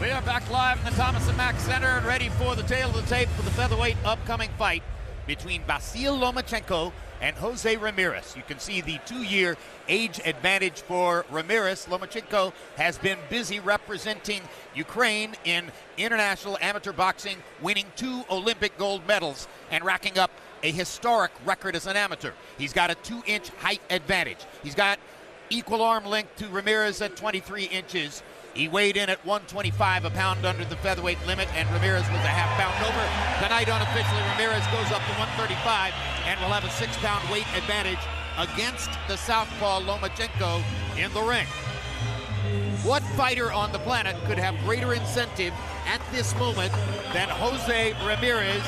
We are back live in the Thomas & Mack Center and ready for the tail of the tape for the featherweight upcoming fight between Vasyl Lomachenko and Jose Ramirez. You can see the 2-year age advantage for Ramirez. Lomachenko has been busy representing Ukraine in international amateur boxing, winning 2 Olympic gold medals and racking up a historic record as an amateur. He's got a 2-inch height advantage. He's got equal arm length to Ramirez at 23 inches. He weighed in at 125, a pound under the featherweight limit, and Ramirez was a half-pound over. Tonight, unofficially, Ramirez goes up to 135 and will have a 6-pound weight advantage against the southpaw Lomachenko in the ring. What fighter on the planet could have greater incentive at this moment than Jose Ramirez,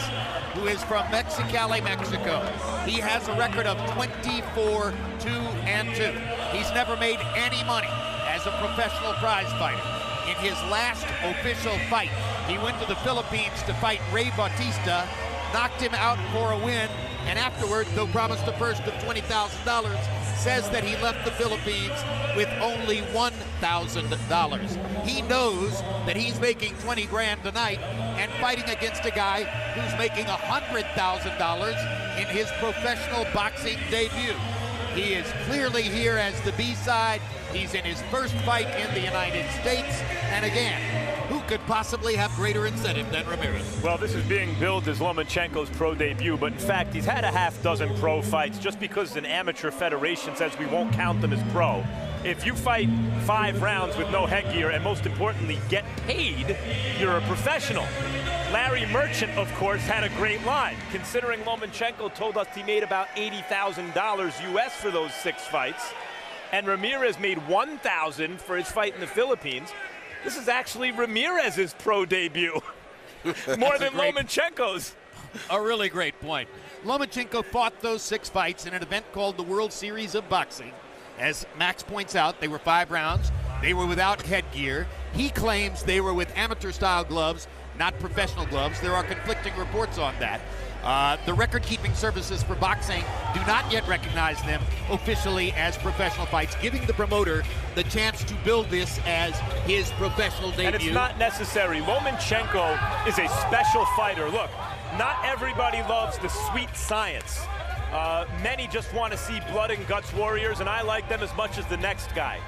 who is from Mexicali, Mexico? He has a record of 24-2-2. He's never made any money as a professional prize fighter. In his last official fight, he went to the Philippines to fight Ray Bautista, knocked him out for a win, and afterward, though promised a purse of $20,000, says that he left the Philippines with only $1,000. He knows that he's making 20 grand tonight and fighting against a guy who's making $100,000 in his professional boxing debut. He is clearly here as the B-side. He's in his first fight in the United States. And again, who could possibly have greater incentive than Ramirez? Well, this is being billed as Lomachenko's pro debut, but in fact, he's had a half-dozen pro fights. Just because an amateur federation says we won't count them as pro, if you fight 5 rounds with no headgear and, most importantly, get paid, you're a professional. Larry Merchant, of course, had a great line, considering Lomachenko told us he made about $80,000 US for those 6 fights, and Ramirez made $1,000 for his fight in the Philippines. This is actually Ramirez's pro debut, more than Lomachenko's. A really great point. Lomachenko fought those 6 fights in an event called the World Series of Boxing. As Max points out, they were 5 rounds. They were without headgear. He claims they were with amateur-style gloves, not professional gloves. There are conflicting reports on that. The record-keeping services for boxing do not yet recognize them officially as professional fights, giving the promoter the chance to build this as his professional debut. And it's not necessary. Lomachenko is a special fighter. Look, not everybody loves the sweet science. Many just want to see blood and guts warriors, and I like them as much as the next guy.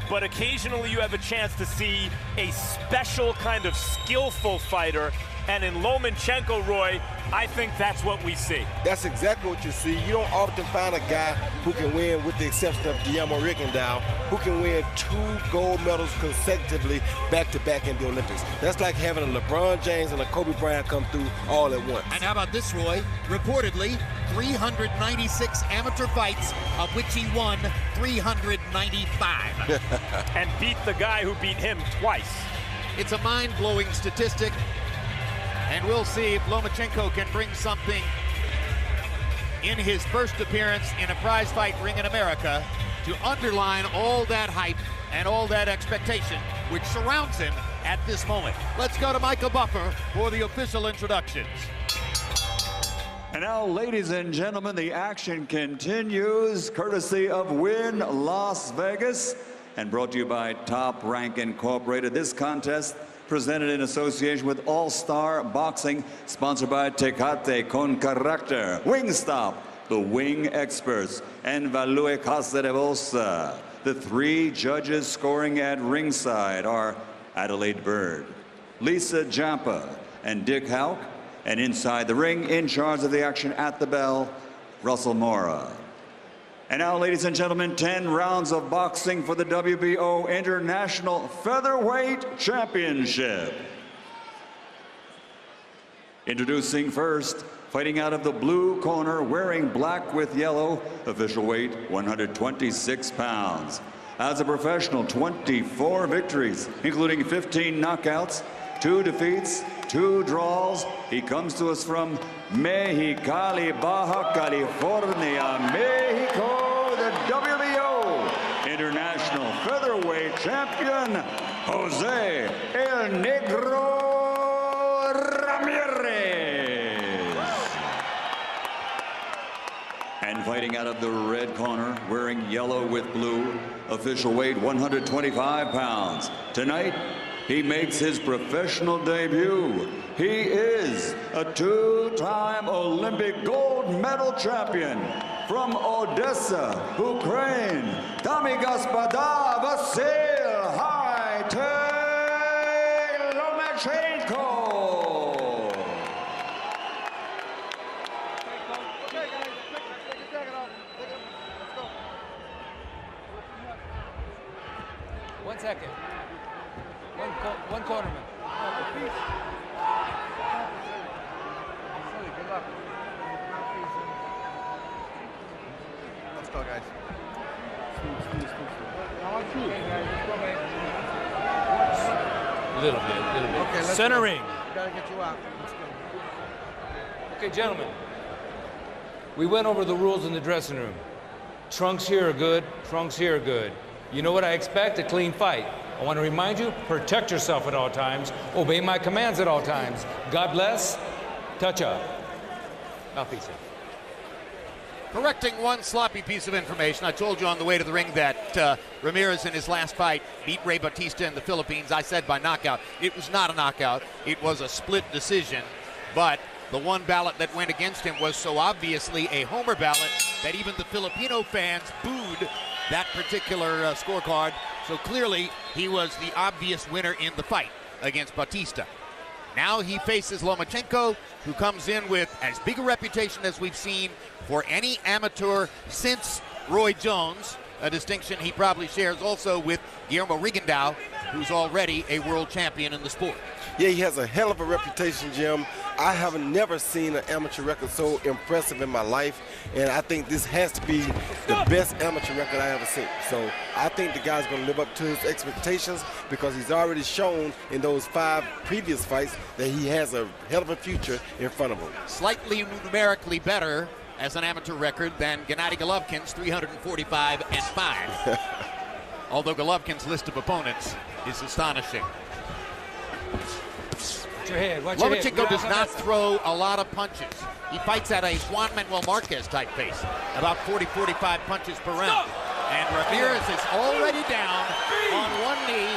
But occasionally you have a chance to see a special kind of skillful fighter, and in Lomachenko, Roy, I think that's what we see. That's exactly what you see. You don't often find a guy who can win, with the exception of Guillermo Rigondeaux, who can win 2 gold medals consecutively back-to-back in the Olympics. That's like having a LeBron James and a Kobe Bryant come through all at once. And how about this, Roy? Reportedly, 396 amateur fights, of which he won 395. And beat the guy who beat him twice. It's a mind-blowing statistic. And we'll see if Lomachenko can bring something in his first appearance in a prize fight ring in America to underline all that hype and all that expectation which surrounds him at this moment. Let's go to Michael Buffer for the official introductions. And now, ladies and gentlemen, the action continues courtesy of Wynn Las Vegas and brought to you by Top Rank Incorporated. This contest presented in association with All-Star Boxing, sponsored by Tecate Con Carácter, Wingstop, the Wing Experts, and Value Casa de Bolsa. The 3 judges scoring at ringside are Adelaide Bird, Lisa Jampa, and Dick Houck. And inside the ring, in charge of the action at the bell, Russell Mora. And now, ladies and gentlemen, 10 rounds of boxing for the WBO International Featherweight Championship. Introducing first, fighting out of the blue corner, wearing black with yellow, official weight 126 pounds. As a professional, 24 victories, including 15 knockouts, 2 defeats, 2 draws. He comes to us from Mexicali, Baja California, Mexico, the WBO International Featherweight Champion, Jose El Negro Ramirez. And fighting out of the red corner, wearing yellow with blue, official weight 125 pounds. Tonight, he makes his professional debut. He is a two-time Olympic gold medal champion from Odessa, Ukraine, Dami Gospoda Vasyl Lomachenko. One second. One cornerman. Let's go, guys. Little bit. Okay, let's Centering. Go. Gotta get you out. Let's go. Okay, gentlemen. We went over the rules in the dressing room. Trunks here are good. Trunks here are good. You know what I expect? A clean fight. I want to remind you, protect yourself at all times. Obey my commands at all times. God bless. Touch up. Malpisa. Correcting one sloppy piece of information. I told you on the way to the ring that Ramirez in his last fight beat Ray Batista in the Philippines. I said by knockout. It was not a knockout. It was a split decision. But the one ballot that went against him was so obviously a homer ballot that even the Filipino fans booed that particular scorecard. So clearly he was the obvious winner in the fight against Batista. Now he faces Lomachenko, who comes in with as big a reputation as we've seen for any amateur since Roy Jones, a distinction he probably shares also with Guillermo Rigondeaux, who's already a world champion in the sport. Yeah, he has a hell of a reputation, Jim. I have never seen an amateur record so impressive in my life, and I think this has to be the best amateur record I ever seen. So I think the guy's going to live up to his expectations because he's already shown in those 5 previous fights that he has a hell of a future in front of him. Slightly numerically better as an amateur record than Gennady Golovkin's 345-5. Although Golovkin's list of opponents is astonishing. Watch your head. Watch your head. Lomachenko does not throw a lot of punches. He fights at a Juan Manuel Marquez type pace, about 40-45 punches per round. And Ramirez is already down on one knee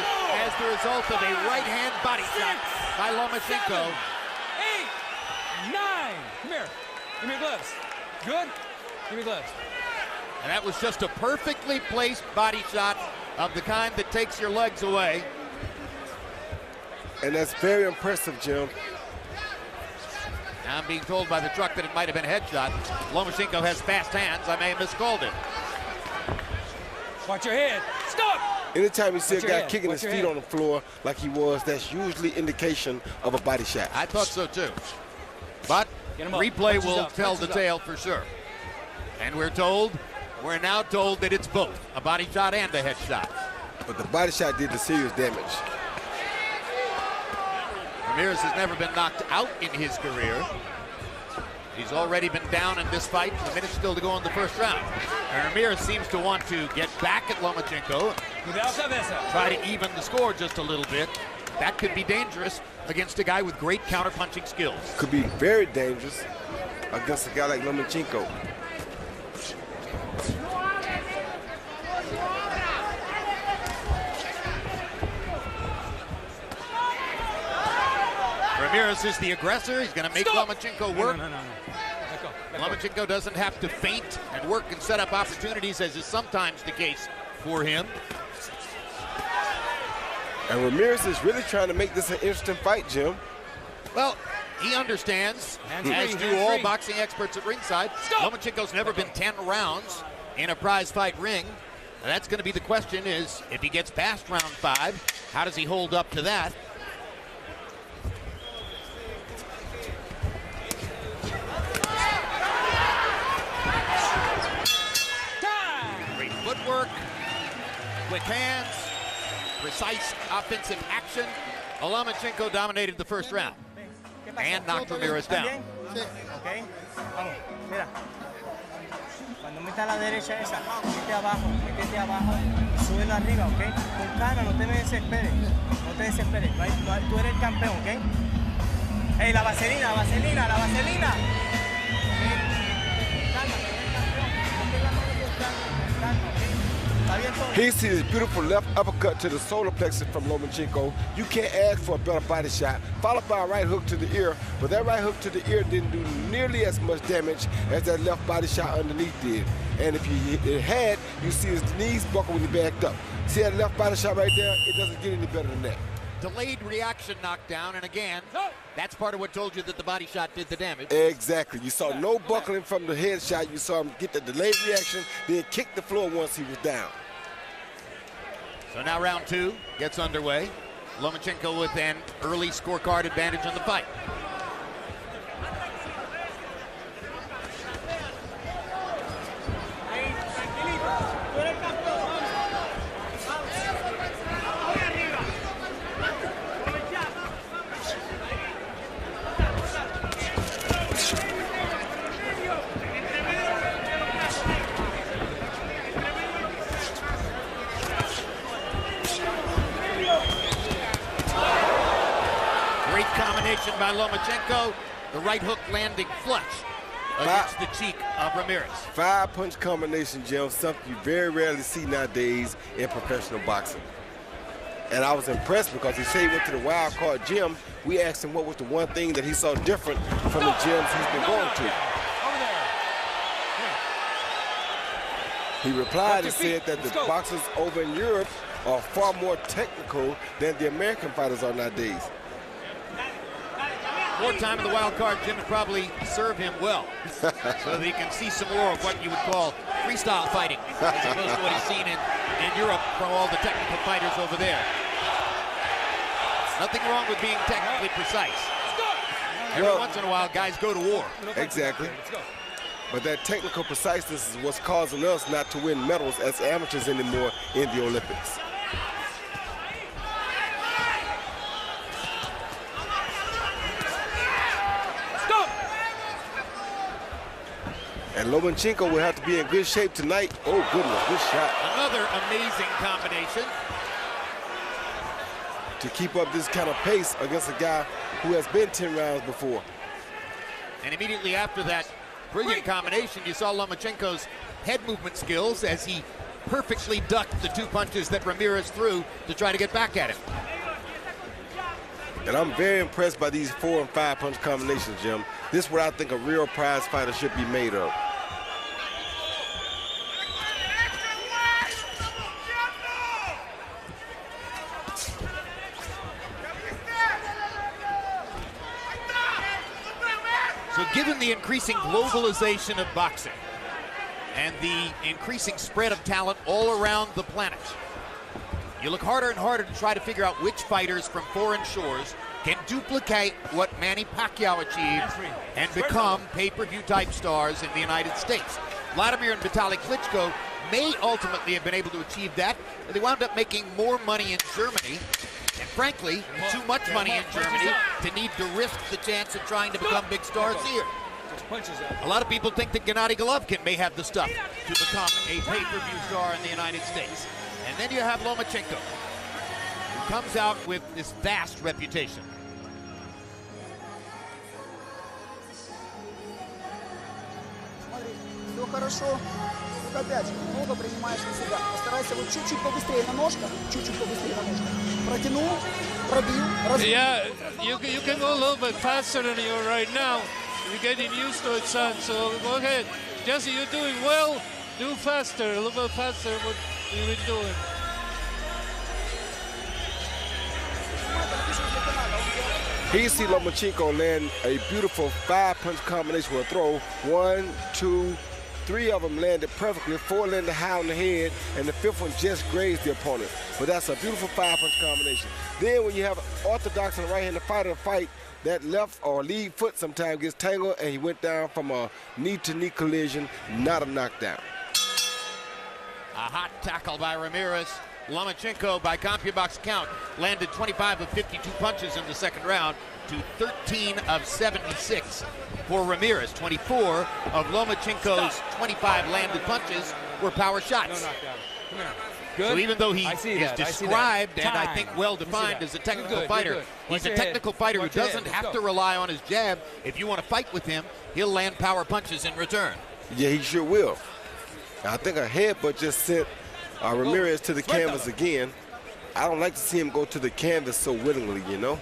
as the result of a right-hand body shot by Lomachenko. 8, 9. Come here. Give me your gloves. Good? Give me gloves. And that was just a perfectly placed body shot of the kind that takes your legs away. And that's very impressive, Jim. Now I'm being told by the truck that it might have been a headshot. Lomachenko has fast hands. I may have miscalled it. Watch your head. Stop! Anytime you see a guy kicking Watch his your feet head. on the floor like he was, that's usually indication of a body shot. I thought so too. But Get him up. replay Punches will up. tell the Punches up. tale for sure. And we're now told that it's both, a body shot and a headshot. But the body shot did the serious damage. Ramirez has never been knocked out in his career. He's already been down in this fight. A minute still to go in the first round. And Ramirez seems to want to get back at Lomachenko, try to even the score just a little bit. That could be dangerous against a guy with great counter-punching skills. Could be very dangerous against a guy like Lomachenko. Ramirez is the aggressor. He's going to make Lomachenko work. No. Let go. Lomachenko doesn't have to feint and work and set up opportunities, as is sometimes the case for him. And Ramirez is really trying to make this an interesting fight, Jim. Well, he understands, as do all boxing experts at ringside. Lomachenko's never been 10 rounds in a prize fight ring. And that's going to be the question is, if he gets past round 5, how does he hold up to that? Great footwork, quick hands, precise offensive action. Lomachenko dominated the first round and knocked Ramirez down. Okay. Vamos, mira. Cuando meta la derecha esa, métete abajo, súbelo arriba, ¿ok? Con calma, no te me desesperes. No te desesperes. Tú eres el campeón, ¿ok? ¡Ey, la vaselina! ¡Okay? Calma, tú eres el campeón. Ponte la mano por calma, ¿ok? ¿Está bien todo? He sees this beautiful left uppercut to the solar plexus from Lomachenko. You can't ask for a better body shot, followed by a right hook to the ear, but that right hook to the ear didn't do nearly as much damage as that left body shot underneath did. And if it had, you see his knees buckle when he backed up. See that left body shot right there? It doesn't get any better than that. Delayed reaction knockdown, and again, that's part of what told you that the body shot did the damage. Exactly. You saw no buckling from the head shot. You saw him get the delayed reaction, then kick the floor once he was down. So now round 2 gets underway. Lomachenko with an early scorecard advantage in the fight. Combination by Lomachenko, the right hook landing flush against the cheek of Ramirez. 5-punch combination, Jim, something you very rarely see nowadays in professional boxing. And I was impressed because he said he went to the wild card gym. We asked him what was the one thing that he saw different from the gyms he's been going to. He replied and said that the boxers over in Europe are far more technical than the American fighters are nowadays. More time in the wild card gym would probably serve him well, so that he can see some more of what you would call freestyle fighting, as opposed to what he's seen in Europe from all the technical fighters over there. Nothing wrong with being technically precise. Every once in a while, guys go to war. Exactly. But that technical preciseness is what's causing us not to win medals as amateurs anymore in the Olympics. And Lomachenko will have to be in good shape tonight. Oh, goodness, good shot. Another amazing combination. To keep up this kind of pace against a guy who has been 10 rounds before. And immediately after that brilliant combination, you saw Lomachenko's head movement skills as he perfectly ducked the 2 punches that Ramirez threw to try to get back at him. And I'm very impressed by these 4- and 5-punch combinations, Jim. This is what I think a real prize fighter should be made of. So given the increasing globalization of boxing and the increasing spread of talent all around the planet, you look harder and harder to try to figure out which fighters from foreign shores can duplicate what Manny Pacquiao achieved and become pay-per-view type stars in the United States. Vladimir and Vitaly Klitschko may ultimately have been able to achieve that, but they wound up making more money in Germany, and frankly, too much money in Germany to need to risk the chance of trying to become big stars here. A lot of people think that Gennady Golovkin may have the stuff to become a pay-per-view star in the United States. And then you have Lomachenko, who comes out with this vast reputation. Все хорошо. Вот опять, много принимаешь на себя. Постарайся вот чуть-чуть побыстрее на ножках. Чуть-чуть побыстрее на ножках. Протянул, пробил, разбил. Yeah, you can go a little bit faster than you are right now. You're getting used to it, son. So go ahead. Jesse, you're doing well. Do faster, a little bit faster what you've been doing. Here you see Lomachenko land a beautiful 5-punch combination with a throw. 1, 2, 3 of them landed perfectly. 4 landed high on the head, and the 5th one just grazed the opponent. But that's a beautiful 5-punch combination. Then when you have orthodox and right-handed fighter fight, that left or lead foot sometimes gets tangled, and he went down from a knee-to-knee collision, not a knockdown. A hot tackle by Ramirez. Lomachenko, by CompuBox count, landed 25 of 52 punches in the second round to 13 of 76 for Ramirez. 24 of Lomachenko's 25 landed punches were power shots. Come here. Good. So even though he is I described and I think well-defined as a technical fighter, he's a technical fighter who doesn't have to rely on his jab. If you want to fight with him, he'll land power punches in return. Yeah, he sure will. I think a headbutt just sent Ramirez to the canvas again. I don't like to see him go to the canvas so willingly, you know.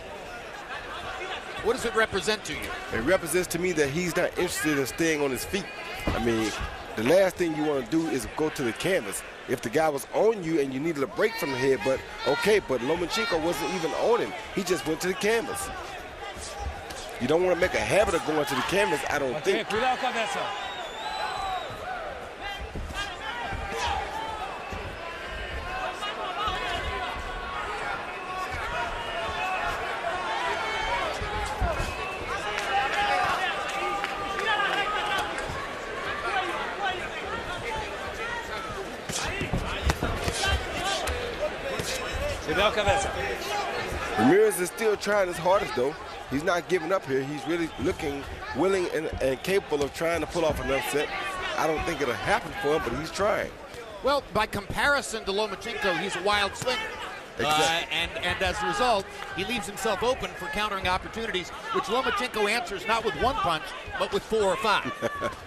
What does it represent to you? It represents to me that he's not interested in staying on his feet. I mean, the last thing you want to do is go to the canvas. If the guy was on you and you needed a break from the head, but Lomachenko wasn't even on him. He just went to the canvas. You don't want to make a habit of going to the canvas, I don't think. Cuidado con eso. Ramirez is still trying his hardest, though. He's not giving up here. He's really looking willing and capable of trying to pull off an upset. I don't think it'll happen for him, but he's trying. Well, by comparison to Lomachenko, he's a wild swinger. Exactly. And as a result, he leaves himself open for countering opportunities, which Lomachenko answers not with one punch, but with 4 or 5.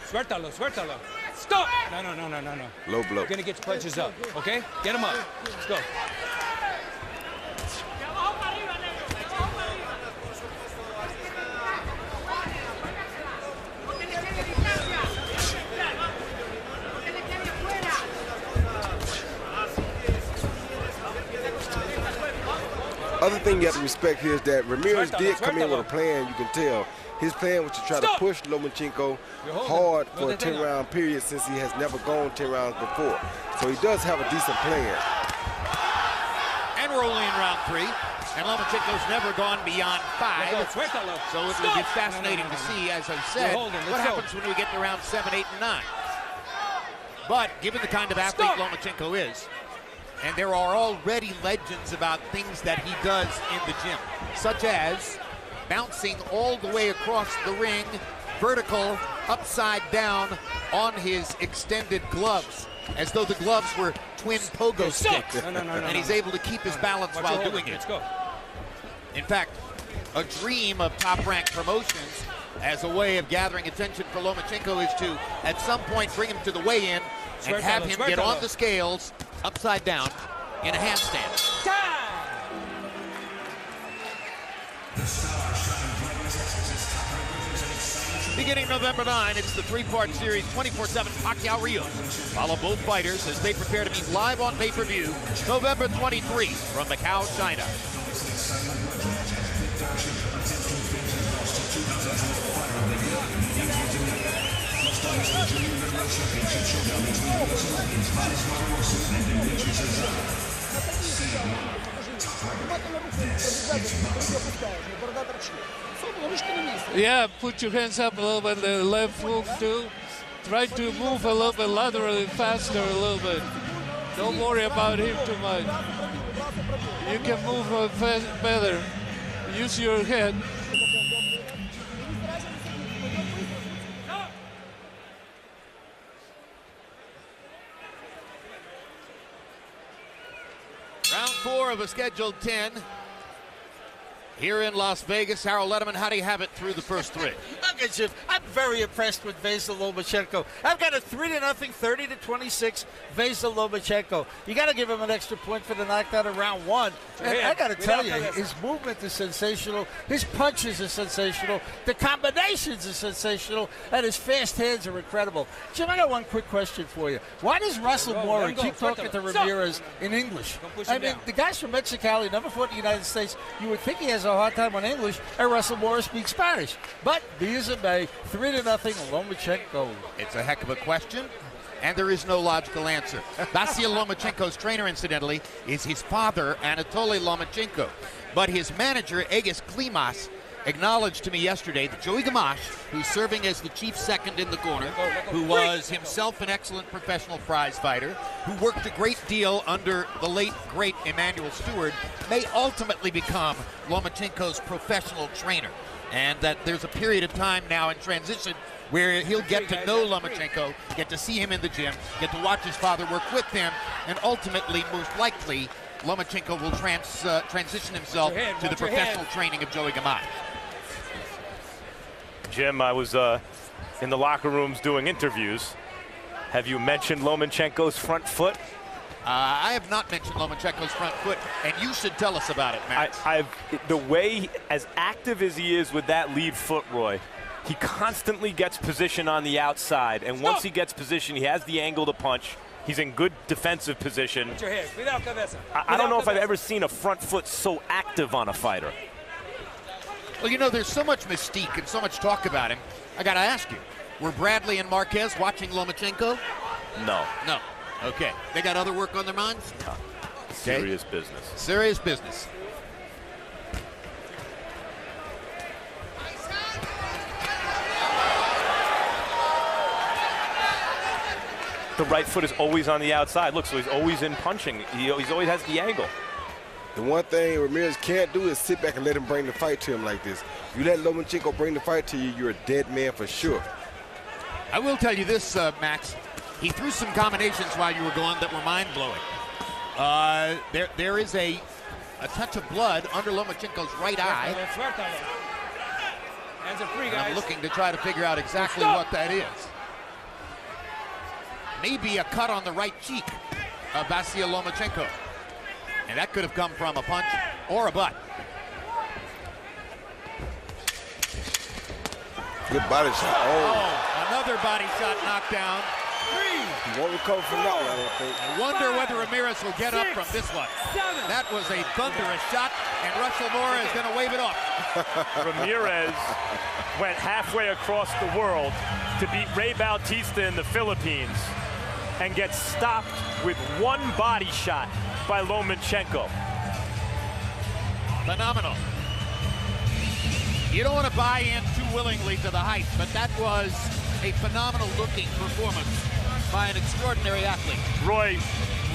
Suéltalo, suéltalo. Stop! No. Low blow. You're gonna get your punches up, okay? Get him up. Let's go. Other thing you have to respect here is that Ramirez did come in with a plan, you can tell. His plan was to try to push Lomachenko hard for a 10-round period since he has never gone 10 rounds before. So he does have a decent plan. And we're only in round 3. And Lomachenko's never gone beyond 5. So it will be fascinating to see, as I said, what happens when we get to round 7, 8, and 9. But given the kind of athlete Lomachenko is, and there are already legends about things that he does in the gym, such as bouncing all the way across the ring, vertical, upside down on his extended gloves, as though the gloves were twin pogo sticks. And he's able to keep his balance while doing it. In fact, a dream of Top Rank Promotions as a way of gathering attention for Lomachenko is to, at some point, bring him to the weigh-in and have him get on the scales upside down in a handstand. Beginning November 9, it's the 3-part series, 24/7 Pacquiao Rios. Follow both fighters as they prepare to meet live on pay-per-view November 23 from Macau, China. Yeah, put your hands up a little bit, the left hook too. Try to move a little bit laterally faster a little bit. Don't worry about him too much. You can move better. Use your head. Round 4 of a scheduled 10 here in Las Vegas. Harold Letterman, how do you have it through the first 3? Okay, Jim, I'm very impressed with Vasyl Lomachenko. I've got a 3-0, 30-26 Vasyl Lomachenko. You got to give him an extra point for the knockdown in round 1. And I got to tell you, his movement is sensational. His punches are sensational. The combinations are sensational. And his fast hands are incredible. Jim, I got one quick question for you. Why does Russell Moore keep talking to Ramirez in English? I mean, the guy's from Mexicali, never fought in the United States. You would think he has a hard time on English, and Russell Moore speaks Spanish. But be as it may, 3-0 Lomachenko. It's a heck of a question, and there is no logical answer. Vasyl Lomachenko's trainer, incidentally, is his father, Anatoly Lomachenko. But his manager, Egis Klimas, acknowledged to me yesterday that Joey Gamache, who's serving as the chief second in the corner, who was himself an excellent professional prize fighter, who worked a great deal under the late, great Emmanuel Stewart, may ultimately become Lomachenko's professional trainer. And that there's a period of time now in transition where he'll get to know Lomachenko, get to see him in the gym, get to watch his father work with him, and ultimately, most likely, Lomachenko will transition himself to the professional training of Joey Gamache. Jim, I was in the locker rooms doing interviews. Have you mentioned Lomachenko's front foot? I have not mentioned Lomachenko's front foot, and you should tell us about it, Matt. The way, as active as he is with that lead foot, Roy, he constantly gets position on the outside, and once he gets position, he has the angle to punch. He's in good defensive position. I don't know if I've ever seen a front foot so active on a fighter. Well, you know, there's so much mystique and so much talk about him. I got to ask you, were Bradley and Marquez watching Lomachenko? No. No. Okay. They got other work on their minds? No. Serious business. Serious business. The right foot is always on the outside. Look, so he's always in punching. He always has the angle. The one thing Ramirez can't do is sit back and let him bring the fight to him like this. You let Lomachenko bring the fight to you, you're a dead man for sure. I will tell you this, Max. He threw some combinations while you were gone that were mind-blowing. There is a touch of blood under Lomachenko's right eye. Hands are free, guys. And I'm looking to try to figure out exactly what that is. Maybe a cut on the right cheek of Vasyl Lomachenko. And that could have come from a punch or a butt. Good body shot. Oh, another body shot knocked down. He won't recover from that one, I don't think. I wonder whether Ramirez will get up from this one. That was a thunderous shot, and Russell Moore is going to wave it off. Ramirez went halfway across the world to beat Ray Bautista in the Philippines and gets stopped with one body shot by Lomachenko. Phenomenal. You don't want to buy in too willingly to the hype, but that was a phenomenal-looking performance by an extraordinary athlete. Roy,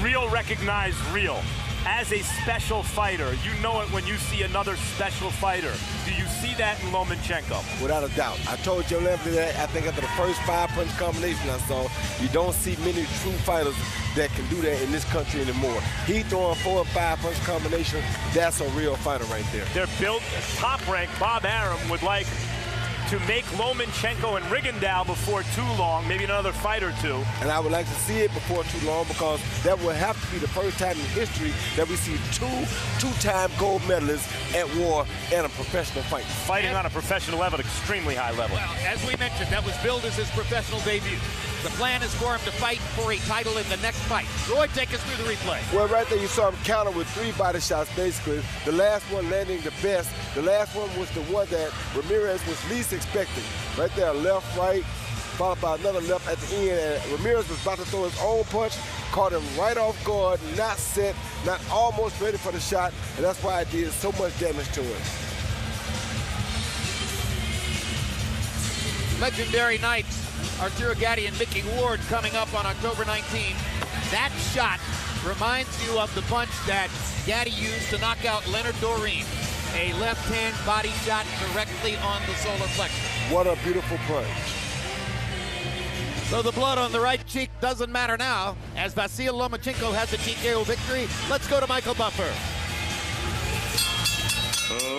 real recognize real. As a special fighter, you know it when you see another special fighter. Do you see that in Lomachenko? Without a doubt. I told you that I think after the first 5-punch combination I saw, you don't see many true fighters that can do that in this country anymore. He throwing 4 and 5-punch combinations, that's a real fighter right there. They're built top rank. Bob Arum would like to make Lomachenko and Rigondeaux before too long, maybe another fight or two. And I would like to see it before too long, because that will have to be the first time in history that we see two-time gold medalists at war in a professional fight. Fighting on a professional level, extremely high level. Well, as we mentioned, that was billed as his professional debut. The plan is for him to fight for a title in the next fight. Roy, take us through the replay. Well, right there you saw him counter with 3 body shots, basically. The last one landing the best. The last one was the one that Ramirez was least expecting. Right there, left, right, followed by another left at the end. And Ramirez was about to throw his own punch, caught him right off guard, not set, not almost ready for the shot, and that's why it did so much damage to him. Legendary nights. Arturo Gatti and Mickey Ward coming up on October 19. That shot reminds you of the punch that Gatti used to knock out Leonard Doreen. A left-hand body shot directly on the solar plexus. What a beautiful punch. So the blood on the right cheek doesn't matter now, as Vasyl Lomachenko has a TKO victory. Let's go to Michael Buffer.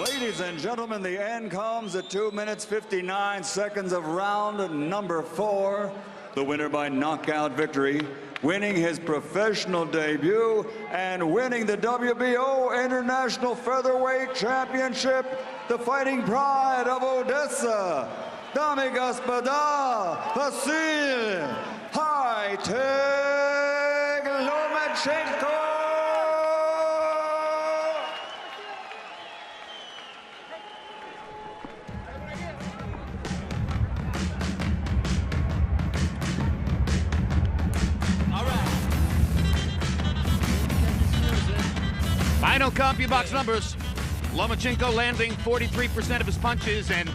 Ladies and gentlemen, the end comes at 2 minutes 59 seconds of round number 4. The winner by knockout victory, winning his professional debut and winning the WBO International Featherweight Championship, the fighting pride of Odessa, Dame Gospoda, Vasyl High-Tech Lomachenko. Final CompuBox numbers. Lomachenko landing 43% of his punches and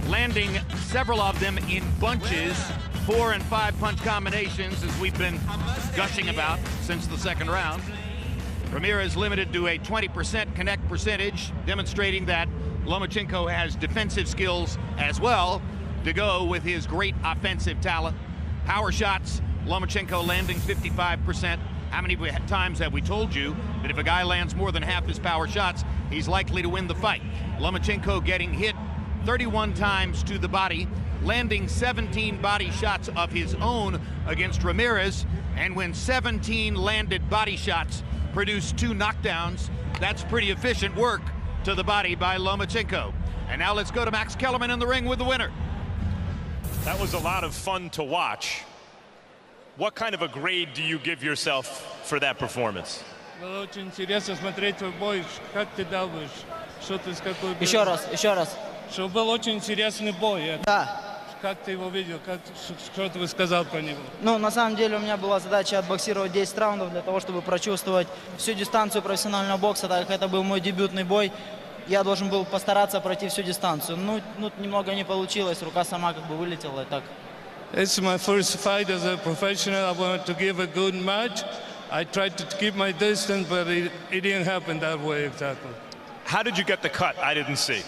landing several of them in bunches. 4 and 5 punch combinations, as we've been gushing about since the second round. Ramirez limited to a 20% connect percentage, demonstrating that Lomachenko has defensive skills as well to go with his great offensive talent. Power shots, Lomachenko landing 55%. How many times have we told you that if a guy lands more than half his power shots, he's likely to win the fight? Lomachenko getting hit 31 times to the body, landing 17 body shots of his own against Ramirez, And when 17 landed body shots produce 2 knockdowns, that's pretty efficient work to the body by Lomachenko. And now let's go to Max Kellerman in the ring with the winner. That was a lot of fun to watch. What kind of a grade do you give yourself for that performance? Было очень интересно смотреть твой бой. Как ты думаешь, что ты с какой... Еще раз. Что был очень интересный бой. Да. Как ты его видел? Что ты сказал про него? Ну, на самом деле у меня была задача отбоксировать 10 раундов для того, чтобы прочувствовать всю дистанцию профессионального бокса, так как это был мой дебютный бой. Я должен был постараться пройти всю дистанцию. Ну, немного не получилось, рука сама как бы вылетела и так. It's my first fight as a professional. I wanted to give a good match. I tried to keep my distance, but it didn't happen that way exactly. How did you get the cut? I didn't see.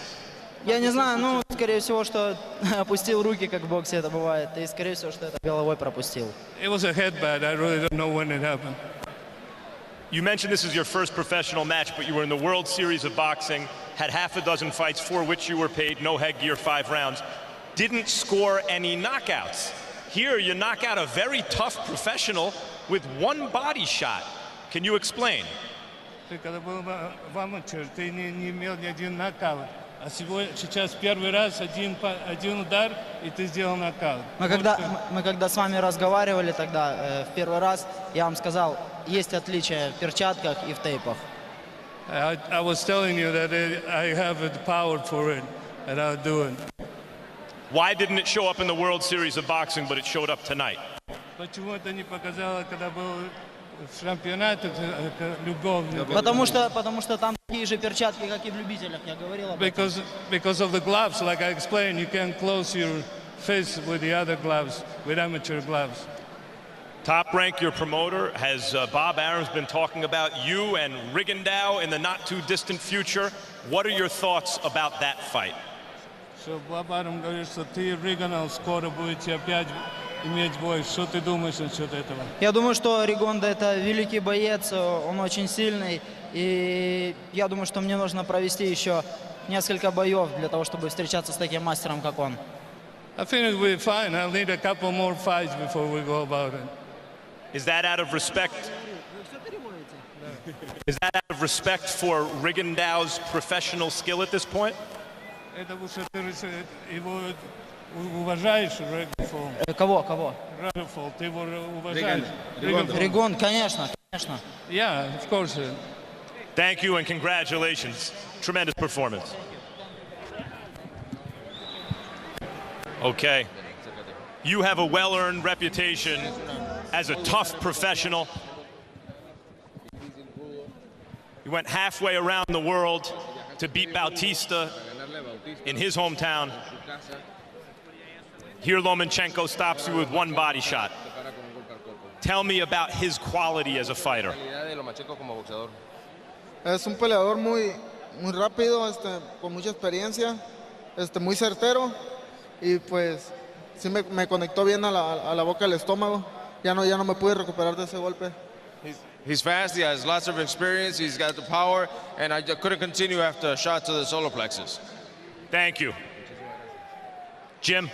Я не знаю, ну, скорее всего, что опустил руки, как в боксе это бывает, и, скорее всего, что это головой пропустил. It was a headbutt. I really don't know when it happened. You mentioned this is your first professional match, but you were in the World Series of Boxing, had half a dozen fights for which you were paid, no headgear, 5 rounds. Didn't score any knockouts. Here, you knock out a very tough professional with 1 body shot. Can you explain? Ты когда был в аматер, ты не имел ни один нокаут. А сейчас первый раз один удар, и ты сделал нокаут. Мы когда с вами разговаривали тогда, в первый раз, я вам сказал, есть отличия в перчатках и в тейпах. I was telling you that I have the power for it, and I'll do it. Why didn't it show up in the World Series of Boxing, but it showed up tonight? Почему это не показало, когда был в чемпионате любовный? Потому что там такие же перчатки, как и в любителях, я говорил об этом. Because of the gloves, like I explained, you can't close your fist with the other gloves, with amateur gloves. Top Rank, your promoter, has Bob Arum's been talking about you and Rigondeaux in the not-too-distant future. What are your thoughts about that fight? Что Боб Арум говорит, что ты и Rigondeaux скоро будете опять иметь бой. Что ты думаешь насчет этого? Я думаю, что Ригондо это великий боец, он очень сильный, и я думаю, что мне нужно провести еще несколько боев для того, чтобы встречаться с таким мастером, как он. I think it will be fine. I'll need a couple more fights before we go about it. Is that out of respect? Is that out of respect for Rigondeaux's professional skill at this point? Это что ты его уважаешь, Кого? Ригонфол, ты его уважаешь? Ригон, конечно. Yeah, of course. Thank you and congratulations. Tremendous performance. Okay. You have a well-earned reputation as a tough professional. You went halfway around the world to beat Bautista in his hometown. Here Lomachenko stops you with 1 body shot. Tell me about his quality as a fighter. Es un peleador muy rápido, con mucha experiencia, muy certero, y pues sí me conectó bien a la boca del estómago. Ya no me pude recuperar de ese golpe. He's fast, he has lots of experience, he's got the power, and I couldn't continue after a shot to the solar plexus. Thank you. Jim?